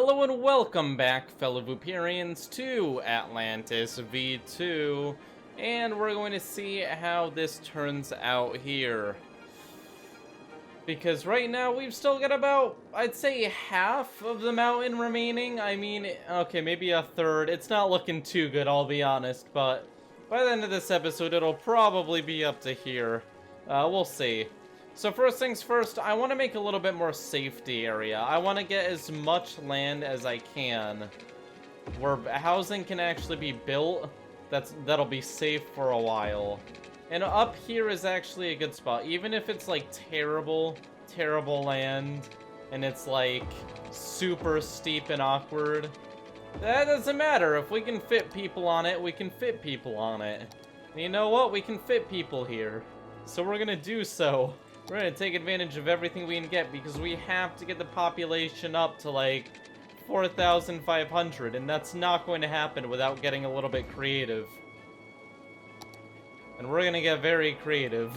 Hello and welcome back, fellow Vooperians, to Atlantis V2, and we're going to see how this turns out here. Because right now we've still got about, I'd say, half of the mountain remaining. I mean, okay, maybe a third. It's not looking too good, I'll be honest, but by the end of this episode, it'll probably be up to here. We'll see. So first things first, I want to make a little bit more safety area. I want to get as much land as I can where housing can actually be built that'll be safe for a while. And up here is actually a good spot. Even if it's like terrible land and it's like super steep and awkward, that doesn't matter. If we can fit people on it, we can fit people on it. And you know what? We can fit people here. So we're gonna do so. We're gonna take advantage of everything we can get because we have to get the population up to like 4,500, and that's not going to happen without getting a little bit creative. And we're gonna get very creative.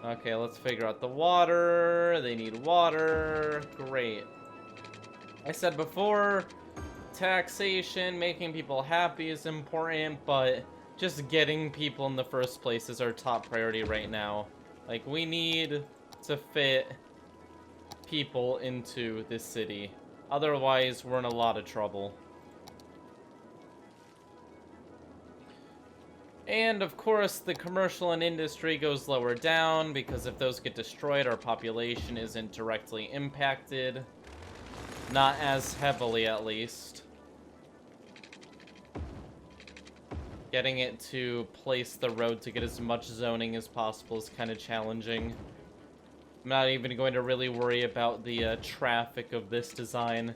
Okay, let's figure out the water. They need water. Great. I said before, taxation, making people happy is important, but just getting people in the first place is our top priority right now. Like, we need to fit people into this city. Otherwise, we're in a lot of trouble. And, of course, the commercial and industry goes lower down, because if those get destroyed, our population isn't directly impacted. Not as heavily, at least. Getting it to place the road to get as much zoning as possible is kind of challenging. I'm not even going to really worry about the traffic of this design.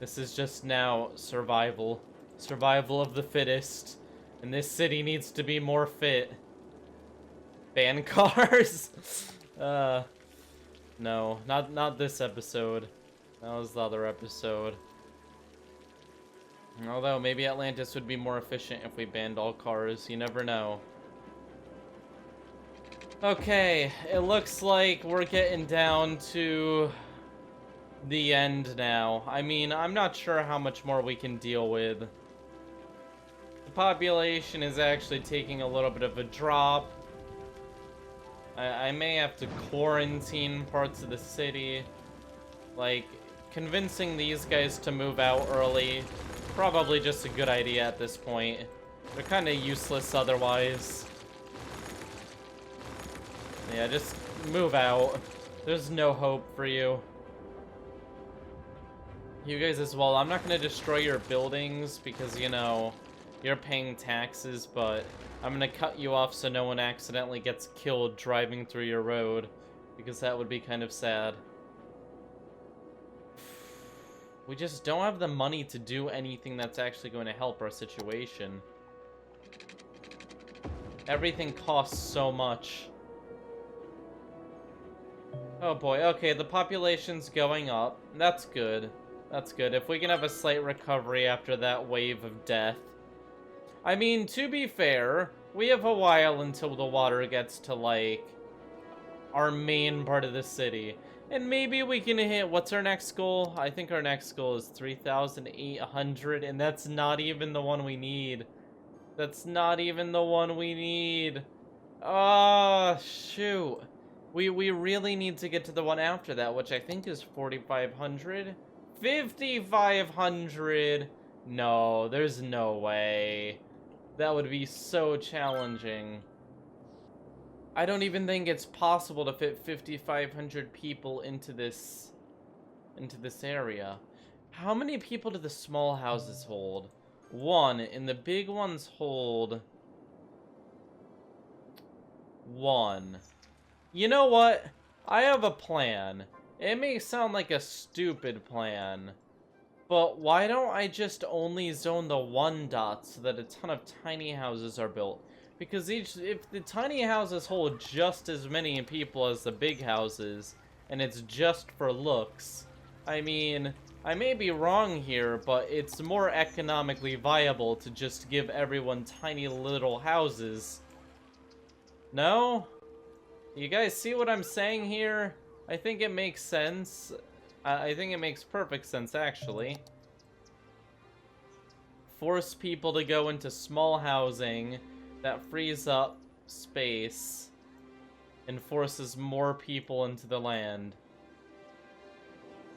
This is just now survival. Survival of the fittest. And this city needs to be more fit. Ban cars? No, not this episode. That was the other episode. Although, maybe Atlantis would be more efficient if we banned all cars. You never know. Okay, it looks like we're getting down to the end now. I mean, I'm not sure how much more we can deal with. The population is actually taking a little bit of a drop. I may have to quarantine parts of the city. Like, convincing these guys to move out early. Probably just a good idea at this point. They're kind of useless otherwise. Yeah, just move out. There's no hope for you. You guys as well. I'm not going to destroy your buildings because, you know, you're paying taxes, but I'm going to cut you off so no one accidentally gets killed driving through your road, because that would be kind of sad. We just don't have the money to do anything that's actually going to help our situation. Everything costs so much. Oh boy, okay, the population's going up. That's good. That's good. If we can have a slight recovery after that wave of death. I mean, to be fair, we have a while until the water gets to, like, our main part of the city. And maybe we can hit, what's our next goal? I think our next goal is 3,800, and that's not even the one we need. That's not even the one we need. Oh, shoot. We really need to get to the one after that, which I think is 4,500? 5,500! No, there's no way. That would be so challenging. I don't even think it's possible to fit 5,500 people into this area. How many people do the small houses hold? 1, and the big ones hold 1. You know what? I have a plan. It may sound like a stupid plan, but why don't I just only zone the 1 dot so that a ton of tiny houses are built? Because if the tiny houses hold just as many people as the big houses, and it's just for looks, I mean, I may be wrong here, but it's more economically viable to just give everyone tiny little houses. No? You guys see what I'm saying here? I think it makes sense. I think it makes perfect sense, actually. Force people to go into small housing that frees up space and forces more people into the land.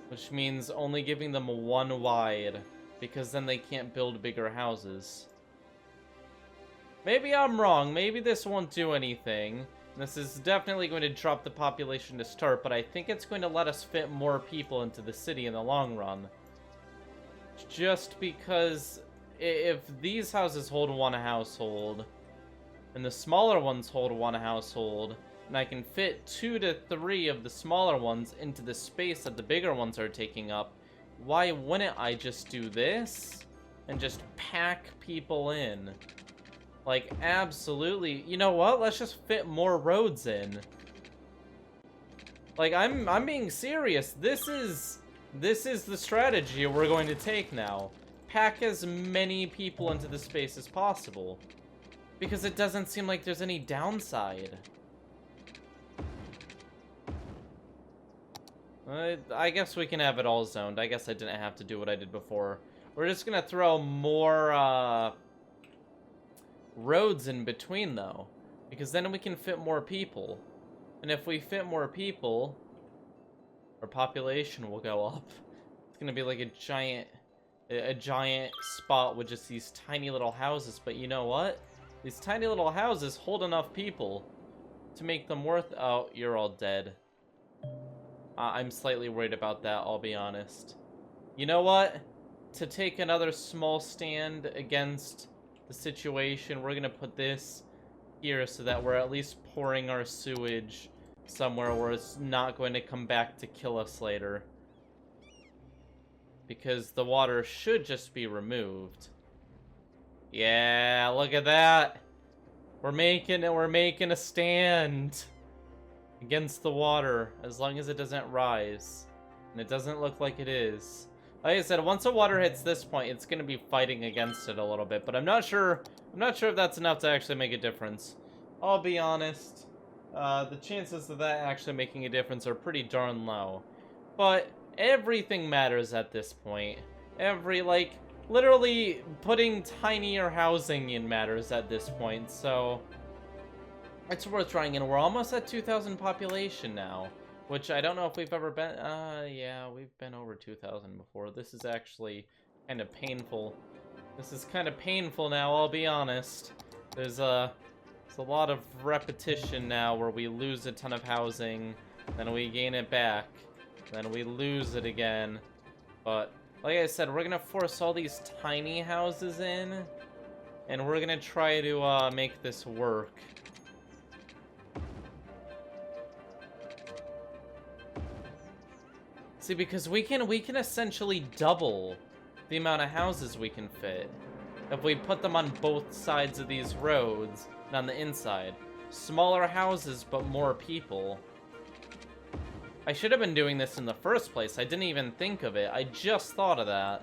Which means only giving them one wide, because then they can't build bigger houses. Maybe I'm wrong. Maybe this won't do anything. This is definitely going to drop the population to start, but I think it's going to let us fit more people into the city in the long run. Just because if these houses hold one household, and the smaller ones hold one household, and I can fit 2 to 3 of the smaller ones into the space that the bigger ones are taking up, why wouldn't I just do this and just pack people in? Like, absolutely. You know what? Let's just fit more roads in. Like, I'm being serious. This is the strategy we're going to take now. Pack as many people into the space as possible. Because it doesn't seem like there's any downside. I guess we can have it all zoned. I guess I didn't have to do what I did before. We're just gonna throw more, roads in between, though. Because then we can fit more people. And if we fit more people, our population will go up. It's gonna be like a giant spot with just these tiny little houses. But you know what? These tiny little houses hold enough people to make them worth... Oh, you're all dead. I'm slightly worried about that, I'll be honest. You know what? To take another small stand against the situation, we're gonna put this here so that we're at least pouring our sewage somewhere where it's not going to come back to kill us later. Because the water should just be removed. Yeah, look at that! We're making a stand against the water, as long as it doesn't rise. And it doesn't look like it is. Like I said, once the water hits this point, it's gonna be fighting against it a little bit, but I'm not sure if that's enough to actually make a difference. I'll be honest. The chances of that actually making a difference are pretty darn low. But everything matters at this point. Literally putting tinier housing in matters at this point, so it's worth trying, and we're almost at 2,000 population now, which I don't know if we've ever been. Yeah, we've been over 2,000 before. This is actually kind of painful. This is kind of painful now, I'll be honest. There's a lot of repetition now where we lose a ton of housing, then we gain it back, then we lose it again. But like I said, we're gonna force all these tiny houses in, and we're gonna try to make this work. See, because we can essentially double the amount of houses we can fit if we put them on both sides of these roads and on the inside. Smaller houses, but more people. I should have been doing this in the first place. I didn't even think of it. I just thought of that.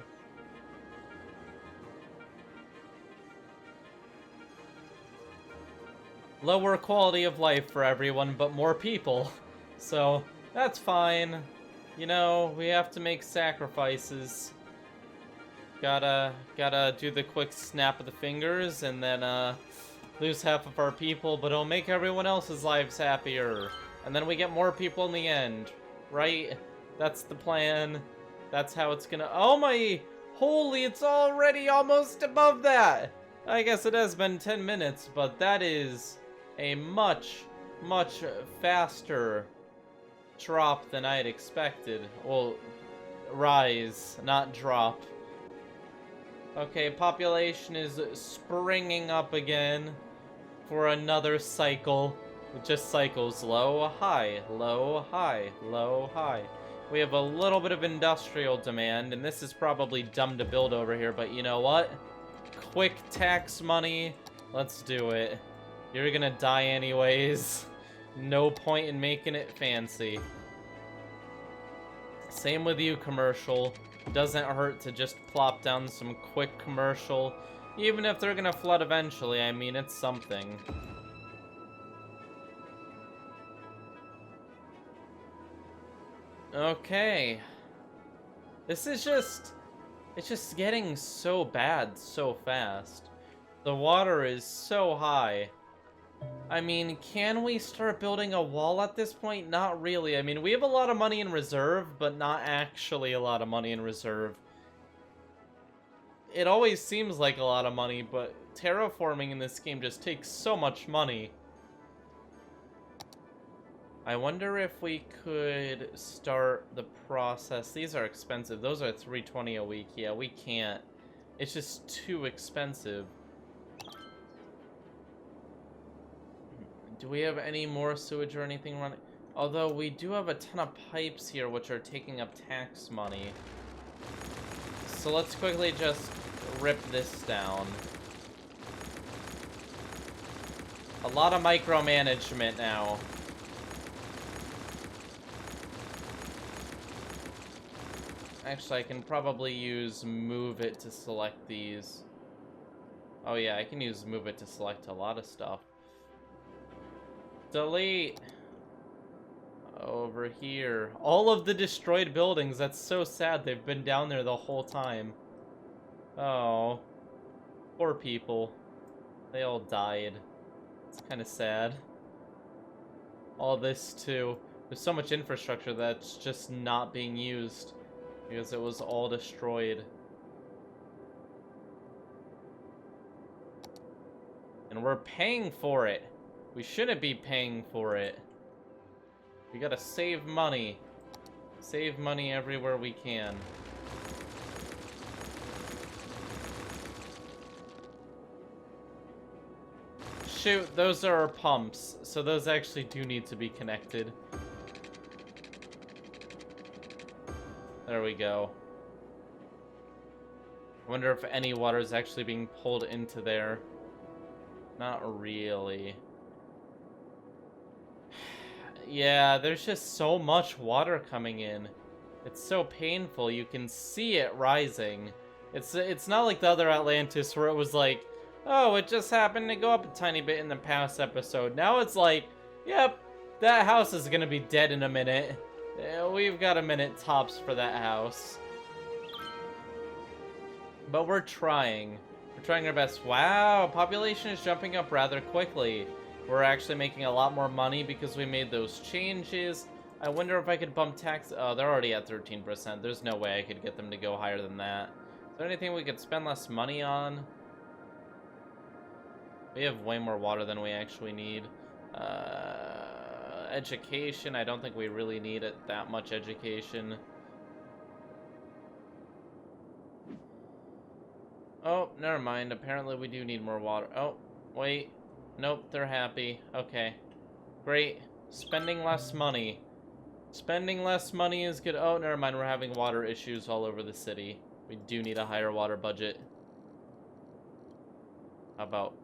Lower quality of life for everyone, but more people. So, that's fine. You know, we have to make sacrifices. Gotta do the quick snap of the fingers and then lose half of our people, but it'll make everyone else's lives happier. And then we get more people in the end, right? That's the plan. That's how it's gonna... Oh my... Holy, it's already almost above that! I guess it has been 10 minutes, but that is a much faster drop than I had expected. Well, rise, not drop. Okay, population is springing up again for another cycle. It just cycles low, high, low, high, low, high. We have a little bit of industrial demand, and this is probably dumb to build over here, but you know what? Quick tax money. Let's do it. You're gonna die anyways. No point in making it fancy. Same with you, commercial. Doesn't hurt to just plop down some quick commercial. Even if they're gonna flood eventually, I mean, it's something. Okay. This is just... It's just getting so bad so fast. The water is so high. I mean, can we start building a wall at this point? Not really. I mean, we have a lot of money in reserve, but not actually a lot of money in reserve. It always seems like a lot of money, but terraforming in this game just takes so much money. I wonder if we could start the process. These are expensive. Those are $320 a week. Yeah, we can't. It's just too expensive. Do we have any more sewage or anything running? Although we do have a ton of pipes here which are taking up tax money. So let's quickly just rip this down. A lot of micromanagement now. Actually, I can probably use move it to select these. Oh yeah, I can use move it to select a lot of stuff. Delete. Over here. All of the destroyed buildings. That's so sad. They've been down there the whole time. Oh. Poor people. They all died. It's kind of sad. All this too. There's so much infrastructure that's just not being used because it was all destroyed. And we're paying for it. We shouldn't be paying for it. We gotta save money. Save money everywhere we can. Shoot, those are our pumps, so those actually do need to be connected. There we go. I wonder if any water is actually being pulled into there. Not really. Yeah, there's just so much water coming in. It's so painful. You can see it rising. It's not like the other Atlantis where it was like, oh, it just happened to go up a tiny bit in the past episode. Now it's like, yep, that house is gonna be dead in a minute. We've got a minute tops for that house. But we're trying. We're trying our best. Wow, population is jumping up rather quickly. We're actually making a lot more money because we made those changes. I wonder if I could bump tax. Oh, they're already at 13%. There's no way I could get them to go higher than that. Is there anything we could spend less money on? We have way more water than we actually need. Education. I don't think we really need it that much education. Oh, never mind. Apparently we do need more water. Oh, wait. Nope, they're happy. Okay. Great. Spending less money. Spending less money is good. Oh, never mind. We're having water issues all over the city. We do need a higher water budget. How about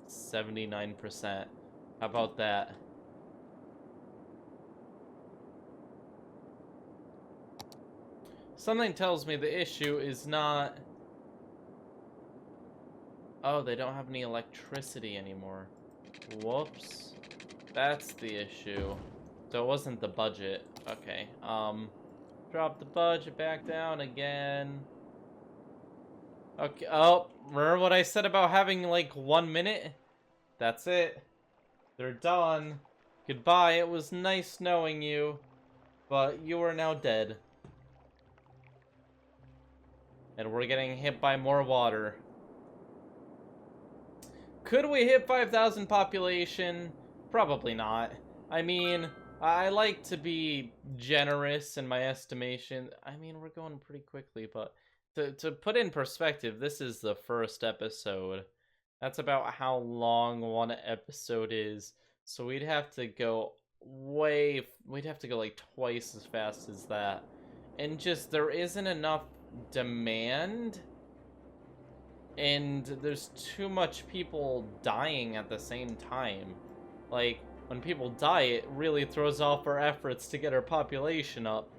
79%? How about that? Something tells me the issue is not... Oh, they don't have any electricity anymore. Whoops. That's the issue. So it wasn't the budget. Okay. Drop the budget back down again. Okay. Oh, remember what I said about having like 1 minute? That's it. They're done. Goodbye. It was nice knowing you, but you are now dead. And we're getting hit by more water. Could we hit 5,000 population? Probably not. I mean, I like to be generous in my estimation. I mean, we're going pretty quickly, but to put in perspective, this is the first episode. That's about how long one episode is. So we'd have to go we'd have to go like twice as fast as that. And just, there isn't enough demand. And there's too much people dying at the same time. Like, when people die, it really throws off our efforts to get our population up.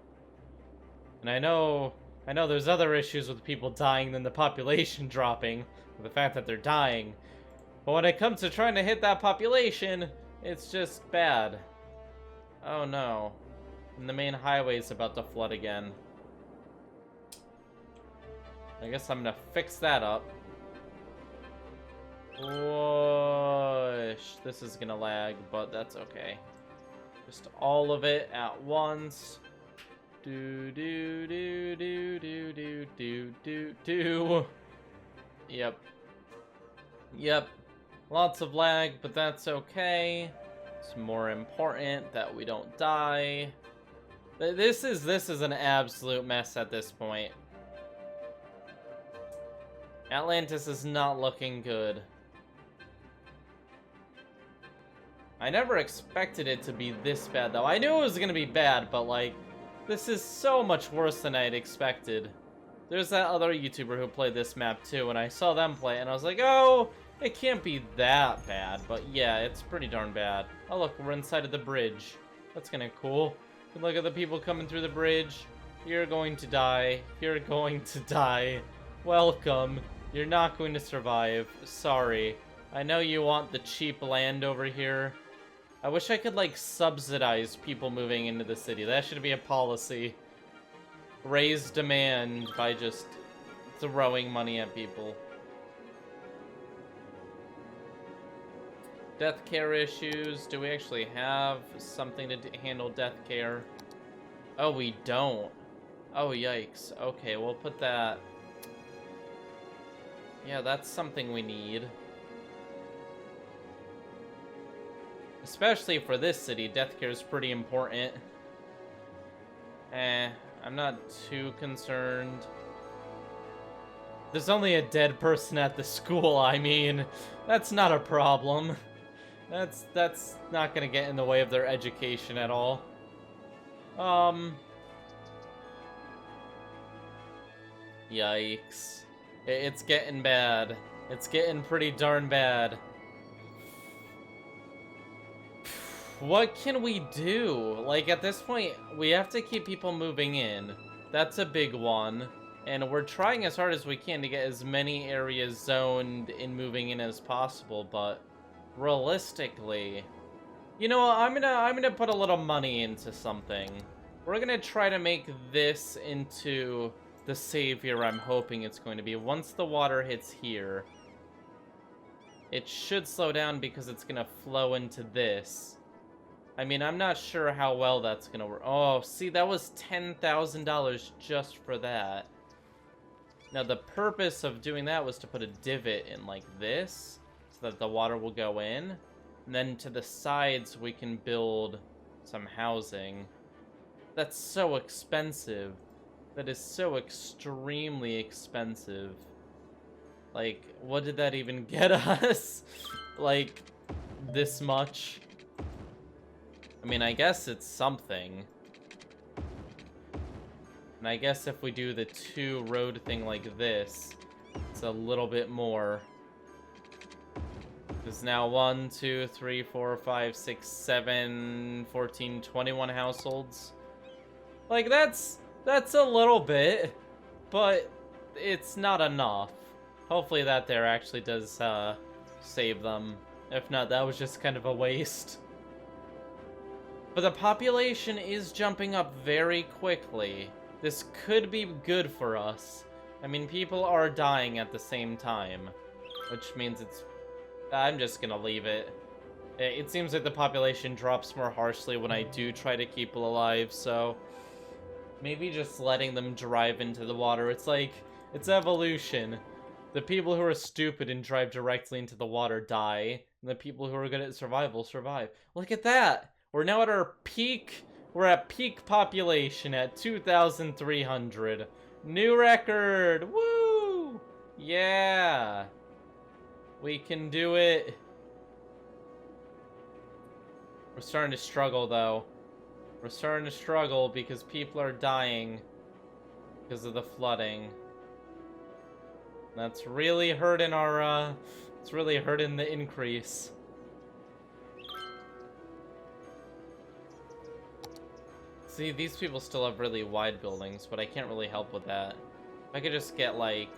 And I know there's other issues with people dying than the population dropping, the fact that they're dying. But when it comes to trying to hit that population, it's just bad. Oh no. And the main highway's about to flood again. I guess I'm gonna fix that up. Whoosh. This is gonna lag, but that's okay. Just all of it at once. Do do do do do do do do do. Yep. Yep. Lots of lag, but that's okay. It's more important that we don't die. This is an absolute mess at this point. Atlantis is not looking good. I never expected it to be this bad, though. I knew it was gonna be bad, but, like, this is so much worse than I'd expected. There's that other YouTuber who played this map, too, and I saw them play it, and I was like, oh, it can't be that bad. But, yeah, it's pretty darn bad. Oh, look, we're inside of the bridge. That's kinda cool. You can look at the people coming through the bridge. You're going to die. You're going to die. Welcome. You're not going to survive. Sorry. I know you want the cheap land over here. I wish I could, like, subsidize people moving into the city. That should be a policy. Raise demand by just throwing money at people. Death care issues. Do we actually have something to handle death care? Oh, we don't. Oh, yikes. Okay, we'll put that... Yeah, that's something we need. Especially for this city, death care is pretty important. I'm not too concerned. There's only a dead person at the school, I mean, that's not a problem. That's not gonna get in the way of their education at all. Yikes. It's getting bad. It's getting pretty darn bad. What can we do? Like, at this point, we have to keep people moving in. That's a big one. And we're trying as hard as we can to get as many areas zoned in moving in as possible, but realistically, you know what, I'm gonna put a little money into something. We're gonna try to make this into the savior I'm hoping it's going to be. Once the water hits here, it should slow down because it's gonna flow into this. I mean, I'm not sure how well that's gonna work. Oh, see, that was $10,000 just for that. Now, the purpose of doing that was to put a divot in like this, so that the water will go in. And then to the sides, we can build some housing. That's so expensive. That is so extremely expensive. Like, what did that even get us? Like, this much? I mean, I guess it's something. And I guess if we do the 2-road thing like this, it's a little bit more. There's now 1, 2, 3, 4, 5, 6, 7, 14, 21 households. Like, that's a little bit, but it's not enough. Hopefully that there actually does save them. If not, that was just kind of a waste. But the population is jumping up very quickly. This could be good for us. I mean, people are dying at the same time, which means it's... I'm just gonna leave it. It seems like the population drops more harshly when I do try to keep people alive, so... maybe just letting them drive into the water. It's like, it's evolution. The people who are stupid and drive directly into the water die, and the people who are good at survival survive. Look at that! We're now at our peak. We're at peak population at 2,300. New record! Woo! Yeah! We can do it. We're starting to struggle, though. We're starting to struggle because people are dying because of the flooding. That's really hurting our, it's really hurting the increase. See, these people still have really wide buildings, but I can't really help with that. If I could just get, like...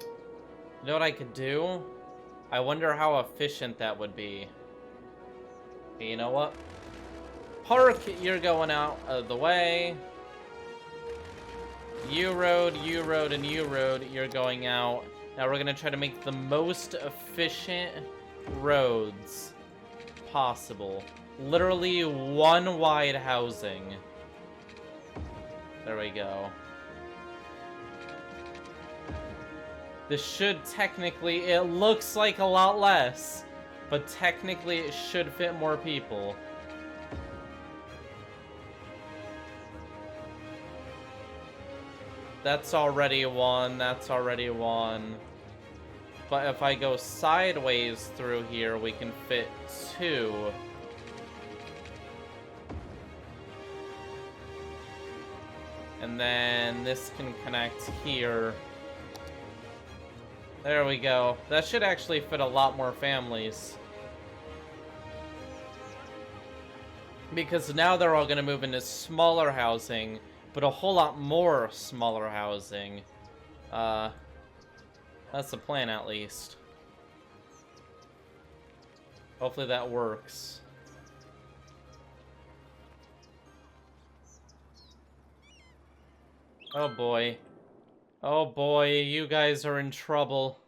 You know what I could do? I wonder how efficient that would be. You know what? Park, you're going out of the way. You road, and you road, you're going out. Now we're gonna try to make the most efficient roads possible. Literally one wide housing. There we go. This should technically, it looks like a lot less, but technically it should fit more people. That's already one, that's already one. But if I go sideways through here, we can fit 2. And then this can connect here. There we go. That should actually fit a lot more families. Because now they're all gonna move into smaller housing, but a whole lot more smaller housing. That's the plan, at least. Hopefully that works. Oh boy. Oh boy, you guys are in trouble.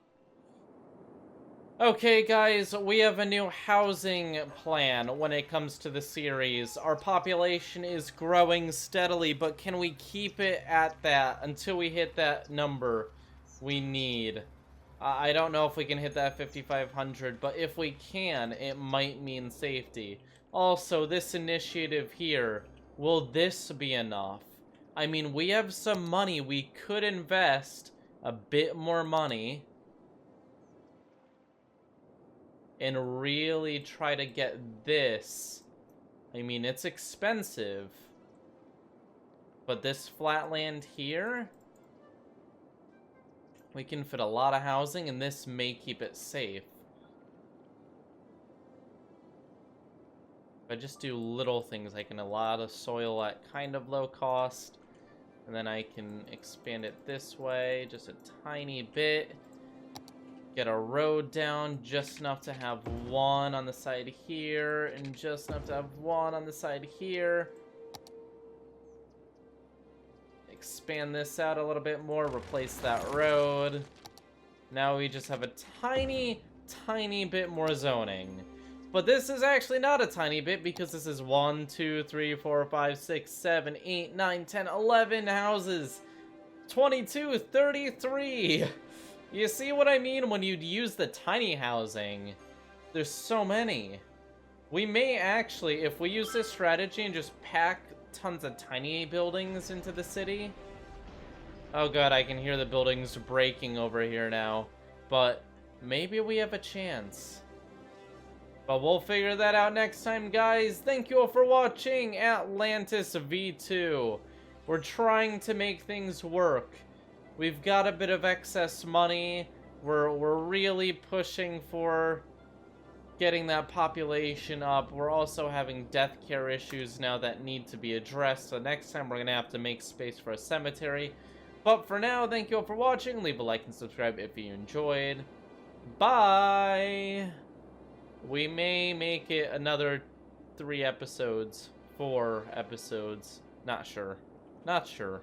Okay guys, we have a new housing plan when it comes to the series. Our population is growing steadily, but can we keep it at that until we hit that number we need? I don't know if we can hit that 5,500, but if we can, it might mean safety. Also, this initiative here, will this be enough? I mean, we have some money. We could invest a bit more money and really try to get this. I mean, it's expensive, but this flat land here, we can fit a lot of housing, and this may keep it safe. If I just do little things, I can a lot of soil at kind of low cost, and then I can expand it this way just a tiny bit. Get a road down just enough to have one on the side here, and just enough to have one on the side here. Expand this out a little bit more, replace that road. Now we just have a tiny, tiny bit more zoning. But this is actually not a tiny bit, because this is 1, 2, 3, 4, 5, 6, 7, 8, 9, 10, 11 houses. 22, 33. You see what I mean when you use the tiny housing? There's so many. We may actually, if we use this strategy and just pack tons of tiny buildings into the city. Oh god, I can hear the buildings breaking over here now. But maybe we have a chance. But we'll figure that out next time, guys. Thank you all for watching Atlantis V2. We're trying to make things work. We've got a bit of excess money. We're really pushing for getting that population up. We're also having death care issues now that need to be addressed. So next time we're going to have to make space for a cemetery. But for now, thank you all for watching. Leave a like and subscribe if you enjoyed. Bye! We may make it another 3 episodes, 4 episodes. Not sure. Not sure.